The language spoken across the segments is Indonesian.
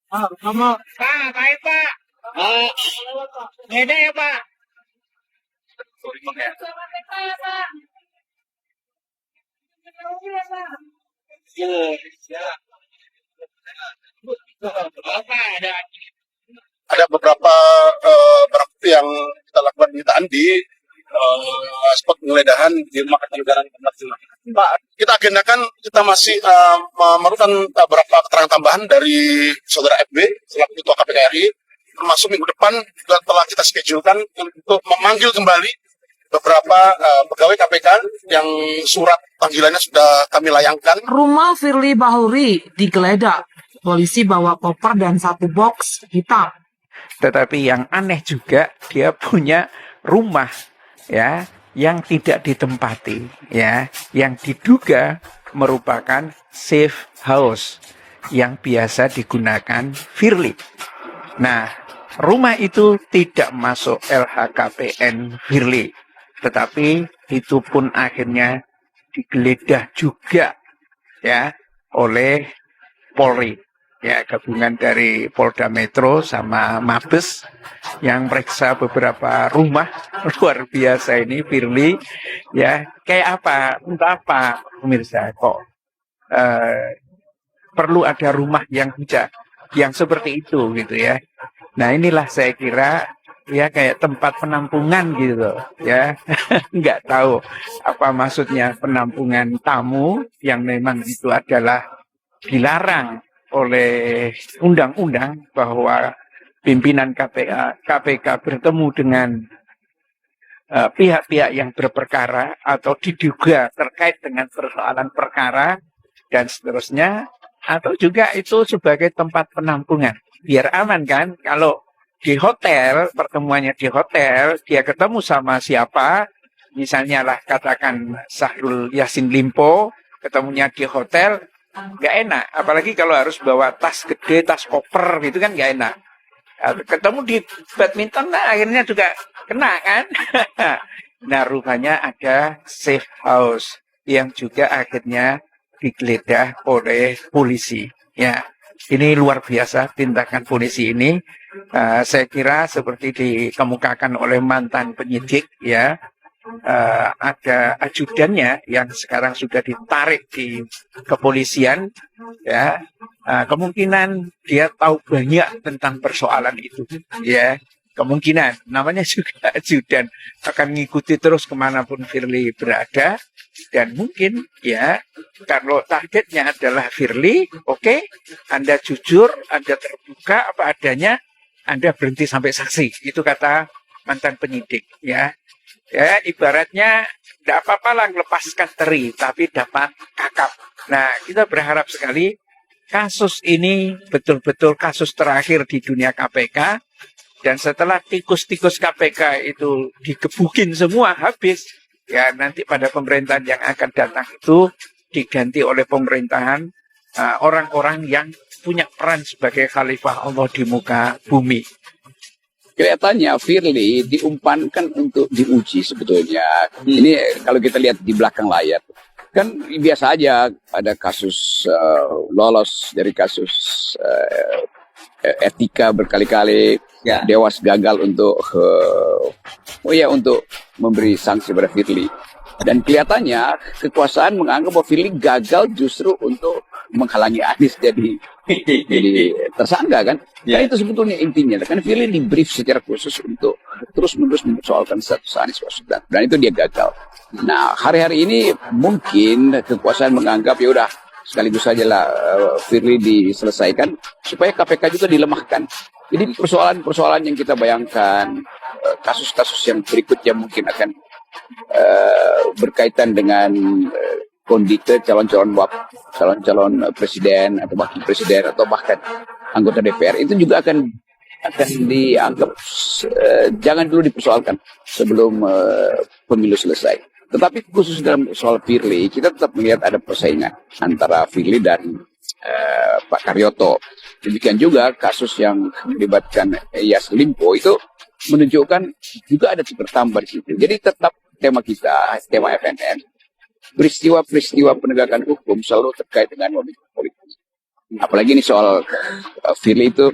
Pak, baik Pak. Eh, beda ya Pak. Apa ada? Ada beberapa barang bukti yang kita lakukan penyitaan di spot penggeledahan di rumah Kertanegara. Pak, kita agendakan kita masih memerlukan beberapa keterangan tambahan dari saudara FB selaku Ketua KPK RI, termasuk minggu depan juga telah kita schedulekan untuk memanggil kembali beberapa pegawai KPK yang surat panggilannya sudah kami layangkan. Rumah Firly Bahuri digeledah. Polisi bawa koper dan satu box hitam. Tetapi yang aneh juga, dia punya rumah ya yang tidak ditempati, ya, yang diduga merupakan safe house yang biasa digunakan Firly. Nah, rumah itu tidak masuk LHKPN Firly, tetapi itu pun akhirnya digeledah juga ya oleh Polri. Ya, gabungan dari Polda Metro sama Mabes yang periksa beberapa rumah luar biasa ini Firly, ya kayak apa, untuk apa pemirsa kok perlu ada rumah yang bijak yang seperti itu gitu ya. Nah inilah saya kira ya kayak tempat penampungan gitu ya. Nggak tahu apa maksudnya penampungan tamu yang memang itu adalah dilarang oleh undang-undang bahwa pimpinan KPK bertemu dengan pihak-pihak yang berperkara atau diduga terkait dengan persoalan perkara dan seterusnya, atau juga itu sebagai tempat penampungan. Biar aman kan, kalau di hotel, pertemuannya di hotel, dia ketemu sama siapa, misalnya lah katakan Syahrul Yassin Limpo, ketemunya di hotel, nggak enak, apalagi kalau harus bawa tas gede, tas koper gitu kan nggak enak. Ketemu di badminton, nah akhirnya juga kena kan. Nah rupanya ada safe house yang juga akhirnya digeledah oleh polisi. Ya, ini luar biasa tindakan polisi ini. Saya kira seperti dikemukakan oleh mantan penyidik ya. Ada ajudannya yang sekarang sudah ditarik di kepolisian ya, kemungkinan dia tahu banyak tentang persoalan itu ya, kemungkinan namanya juga ajudan akan mengikuti terus kemanapun Firly berada, dan mungkin ya kalau targetnya adalah Firly, oke, Anda jujur, Anda terbuka apa adanya, Anda berhenti sampai saksi, itu kata mantan penyidik ya. Ya, ibaratnya tidak apa-apa lah lepaskan teri, tapi dapat kakap. Nah, kita berharap sekali kasus ini betul-betul kasus terakhir di dunia KPK. Dan setelah tikus-tikus KPK itu digebukin semua, habis. Ya, nanti pada pemerintahan yang akan datang itu diganti oleh pemerintahan orang-orang yang punya peran sebagai khalifah Allah di muka bumi. Kelihatannya Firly diumpankan untuk diuji sebetulnya. Ini kalau kita lihat di belakang layar, kan biasa aja ada kasus lolos dari kasus etika berkali-kali, ya. Dewas gagal untuk untuk memberi sanksi pada Firly. Dan kelihatannya kekuasaan menganggap bahwa Firly gagal justru untuk menghalangi Anies jadi tersangka kan? Ya. Itu sebetulnya intinya. Kan Firly di brief secara khusus untuk terus-menerus mempersoalkan status Anies Baswedan, dan itu dia gagal. Nah hari-hari ini mungkin kekuasaan menganggap ya udah sekaligus sajalah Firly diselesaikan supaya KPK juga dilemahkan. Jadi persoalan-persoalan yang kita bayangkan, kasus-kasus yang berikutnya mungkin akan berkaitan dengan kondite calon-calon presiden atau wakil presiden atau bahkan anggota DPR, itu juga akan dianggap jangan dulu dipersoalkan sebelum pemilu selesai. Tetapi khusus dalam soal Firly, kita tetap melihat ada persaingan antara Firly dan Pak Karyoto. Demikian juga kasus yang melibatkan Yassin Limpo itu menunjukkan juga ada bertambah di situ. Jadi tetap tema kita, tema FNN, peristiwa-peristiwa penegakan hukum selalu terkait dengan momentum politik. Apalagi ini soal Firly itu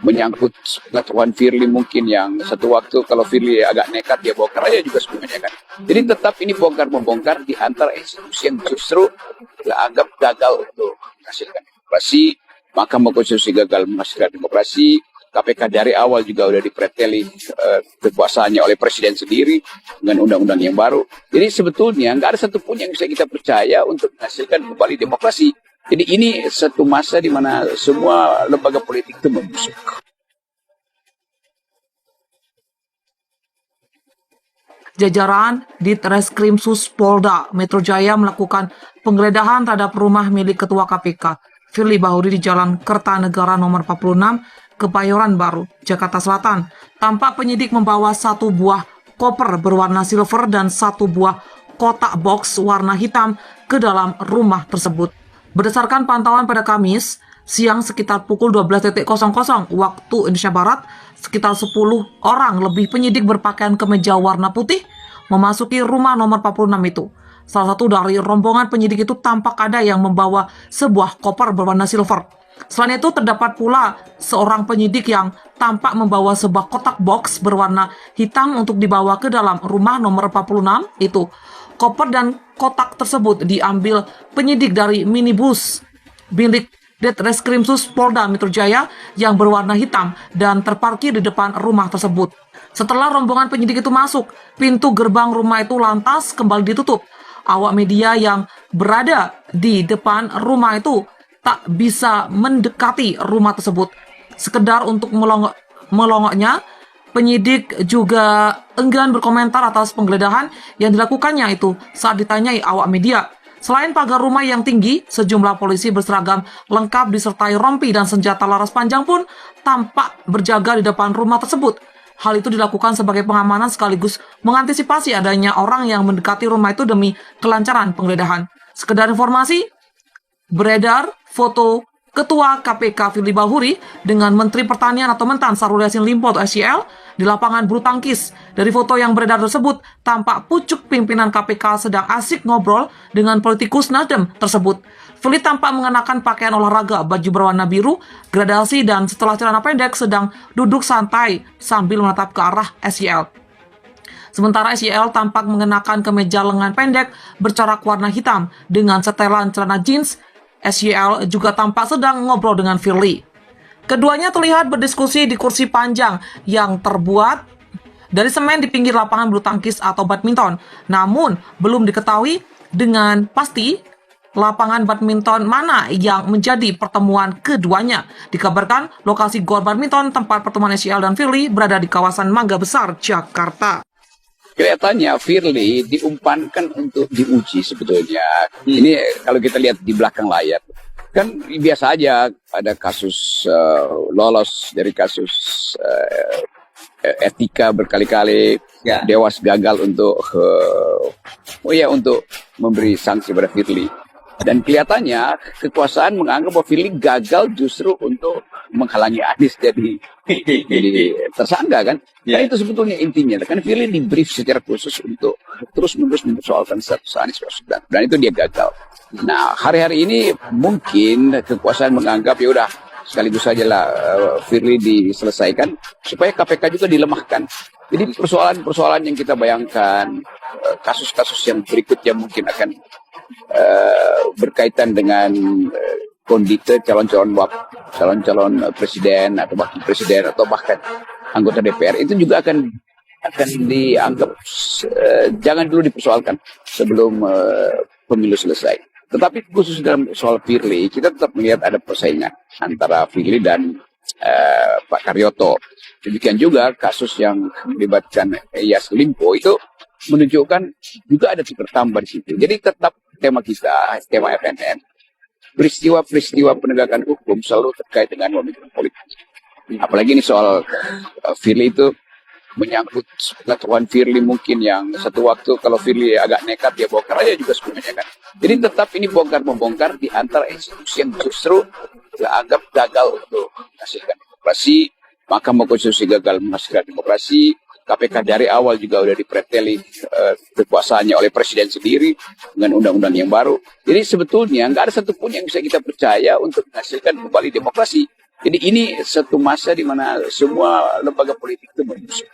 menyangkut pengetahuan Firly mungkin yang satu waktu kalau Firly agak nekat dia bongkar aja juga sebenarnya kan. Jadi tetap ini bongkar-membongkar di antara institusi yang justru dianggap gagal untuk menghasilkan demokrasi. Mahkamah Konstitusi gagal menghasilkan demokrasi. KPK dari awal juga udah dipreteli kekuasaannya oleh presiden sendiri dengan undang-undang yang baru. Jadi sebetulnya nggak ada satupun yang bisa kita percaya untuk menghasilkan kembali demokrasi. Jadi ini satu masa di mana semua lembaga politik itu membusuk. Jajaran di Treskrimsus Polda Metro Jaya melakukan penggeledahan terhadap rumah milik Ketua KPK Firly Bahuri di Jalan Kertanegara nomor 46, Kebayoran Baru, Jakarta Selatan. Tampak penyidik membawa satu buah koper berwarna silver dan satu buah kotak box warna hitam ke dalam rumah tersebut. Berdasarkan pantauan pada Kamis siang sekitar pukul 12.00 waktu Indonesia Barat, sekitar 10 orang lebih penyidik berpakaian kemeja warna putih memasuki rumah nomor 46 itu. Salah satu dari rombongan penyidik itu tampak ada yang membawa sebuah koper berwarna silver. Selain itu terdapat pula seorang penyidik yang tampak membawa sebuah kotak box berwarna hitam untuk dibawa ke dalam rumah nomor 46 itu. Koper dan kotak tersebut diambil penyidik dari minibus milik Treskrimsus Polda Metro Jaya yang berwarna hitam dan terparkir di depan rumah tersebut. Setelah rombongan penyidik itu masuk, pintu gerbang rumah itu lantas kembali ditutup. Awak media yang berada di depan rumah itu tak bisa mendekati rumah tersebut. Sekedar untuk melongoknya, penyidik juga enggan berkomentar atas penggeledahan yang dilakukannya itu saat ditanyai awak media. Selain pagar rumah yang tinggi, sejumlah polisi berseragam lengkap disertai rompi dan senjata laras panjang pun tampak berjaga di depan rumah tersebut. Hal itu dilakukan sebagai pengamanan sekaligus mengantisipasi adanya orang yang mendekati rumah itu demi kelancaran penggeledahan. Sekedar informasi, beredar foto Ketua KPK Firly Bahuri dengan Menteri Pertanian atau Mentan Syahrul Yassin Limpo atau SYL di lapangan bulu tangkis. Dari foto yang beredar tersebut, tampak pucuk pimpinan KPK sedang asik ngobrol dengan politikus Nasdem tersebut. Firly tampak mengenakan pakaian olahraga baju berwarna biru, gradasi dan setelah celana pendek sedang duduk santai sambil menatap ke arah SYL. Sementara SYL tampak mengenakan kemeja lengan pendek bercorak warna hitam dengan setelan celana jeans. SYL juga tampak sedang ngobrol dengan Firly. Keduanya terlihat berdiskusi di kursi panjang yang terbuat dari semen di pinggir lapangan bulu tangkis atau badminton. Namun, belum diketahui dengan pasti lapangan badminton mana yang menjadi pertemuan keduanya. Dikabarkan lokasi gor badminton tempat pertemuan SYL dan Firly berada di kawasan Mangga Besar, Jakarta. Kelihatannya Firly diumpankan untuk diuji sebetulnya. Ini kalau kita lihat di belakang layar, kan biasa aja ada kasus lolos dari kasus etika berkali-kali, Dewas gagal untuk untuk memberi sanksi pada Firly. Dan kelihatannya kekuasaan menganggap bahwa Firly gagal justru untuk menghalangi Anies jadi tersangka kan. Dan itu sebetulnya intinya. Kan Firly di brief secara khusus untuk terus-menerus mempersoalkan status Anies Baswedan. Dan itu dia gagal. Nah, hari-hari ini mungkin kekuasaan menganggap ya udah sekaligus sajalah Firly diselesaikan supaya KPK juga dilemahkan. Jadi persoalan-persoalan yang kita bayangkan, kasus-kasus yang berikutnya mungkin akan berkaitan dengan kondite calon-calon presiden atau wakil presiden atau bahkan anggota DPR itu juga akan dianggap jangan dulu dipersoalkan sebelum pemilu selesai. Tetapi khusus dalam soal Firly, kita tetap melihat ada persaingan antara Firly dan Pak Karyoto. Demikian juga kasus yang melibatkan Yassin Limpo itu menunjukkan juga ada tukar tambah di situ. Jadi tetap tema kita, tema FNN, peristiwa-peristiwa penegakan hukum selalu terkait dengan momentum politik. Apalagi ini soal Firly itu menyangkut pengetahuan Firly mungkin yang satu waktu kalau Firly agak nekat dia bongkar aja juga sebenarnya kan. Jadi tetap ini bongkar-membongkar di antara institusi yang justru dianggap gagal untuk menghasilkan demokrasi. Mahkamah Konstitusi gagal menghasilkan demokrasi. KPK dari awal juga udah dipreteli kekuasaannya oleh presiden sendiri dengan undang-undang yang baru. Jadi sebetulnya nggak ada satupun yang bisa kita percaya untuk menghasilkan kembali demokrasi. Jadi ini satu masa di mana semua lembaga politik itu membusuk.